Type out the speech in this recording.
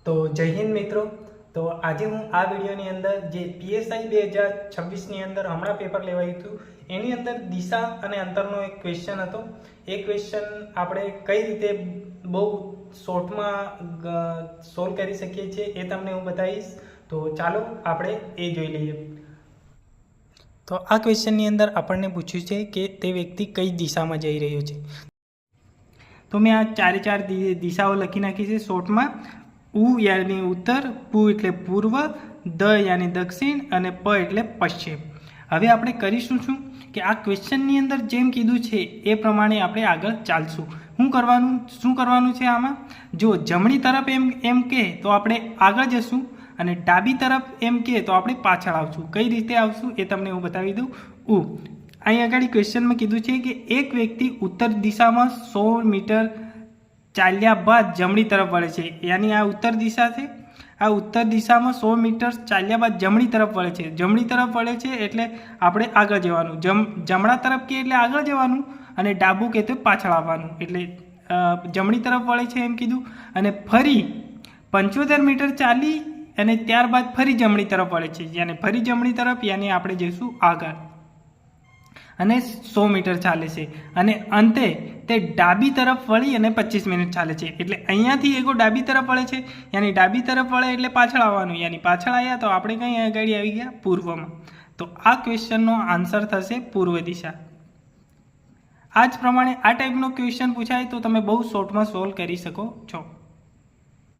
તો જય હિન્દ મિત્રો। તો આજે હું આ વિડીયોની અંદર જે પીએસઆઈ 2026ની અંદર હમણાં પેપર લેવાયું હતું એની અંદર દિશા અને અંતરનો એક ક્વેશ્ચન હતો। એ ક્વેશ્ચન આપણે કઈ રીતે બહુ શોર્ટમાં સોલ્વ કરી શકીએ છીએ એ તમને હું બતાવીશ। તો ચાલો આપણે એ જોઈ લઈએ। તો આ ક્વેશ્ચનની અંદર આપણને પૂછ્યું છે કે તે વ્યક્તિ કઈ દિશામાં જઈ રહ્યો છે। તો મેં આ ચાર દિશાઓ લખી નાખી છે શોર્ટમાં। ઉ યાની ઉત્તર, પુ એટલે પૂર્વ, દ યાની દક્ષિણ અને પ એટલે પશ્ચિમ। હવે આપણે કરીશું શું કે આ ક્વેશ્ચનની અંદર જેમ કીધું છે એ પ્રમાણે આપણે આગળ ચાલશું। શું કરવાનું છે આમાં? જો જમણી તરફ એમ કહે તો આપણે આગળ જશું અને ડાબી તરફ એમ કહે તો આપણે પાછળ આવશું। કઈ રીતે આવશું એ તમને હું બતાવી દઉં। અહીં આગળ ક્વેશ્ચનમાં કીધું છે કે એક વ્યક્તિ ઉત્તર દિશામાં 100 મીટર ચાલ્યા બાદ જમણી તરફ વળે છે, યાની આ ઉત્તર દિશા છે। આ ઉત્તર દિશામાં 100 મીટર ચાલ્યા બાદ જમણી તરફ વળે છે। જમણી તરફ વળે છે એટલે આપણે આગળ જવાનું, જમણા તરફ કે એટલે આગળ જવાનું અને ડાબું કે તો પાછળ આવવાનું। એટલે જમણી તરફ વળે છે એમ કીધું અને ફરી 75 મીટર ચાલી અને ત્યારબાદ ફરી જમણી તરફ વળે છે, યાની ફરી જમણી તરફ યાની આપણે જઈશું આગળ અને 100 મીટર ચાલે છે અને અંતે તે ડાબી તરફ વળી અને 25 મિનિટ ચાલે છે। એટલે અહીંયાથી એગો ડાબી તરફ વળે છે, યાની ડાબી તરફ વળે એટલે પાછળ આવવાનું, યાની પાછળ આવ્યા તો આપણે કઈ આગળ આવી ગયા પૂર્વમાં। તો આ ક્વેશ્ચનનો આન્સર થશે પૂર્વ દિશા। આ જ પ્રમાણે આ ટાઈપનો ક્વેશ્ચન પૂછાય તો તમે બહુ શોર્ટમાં સોલ્વ કરી શકો છો।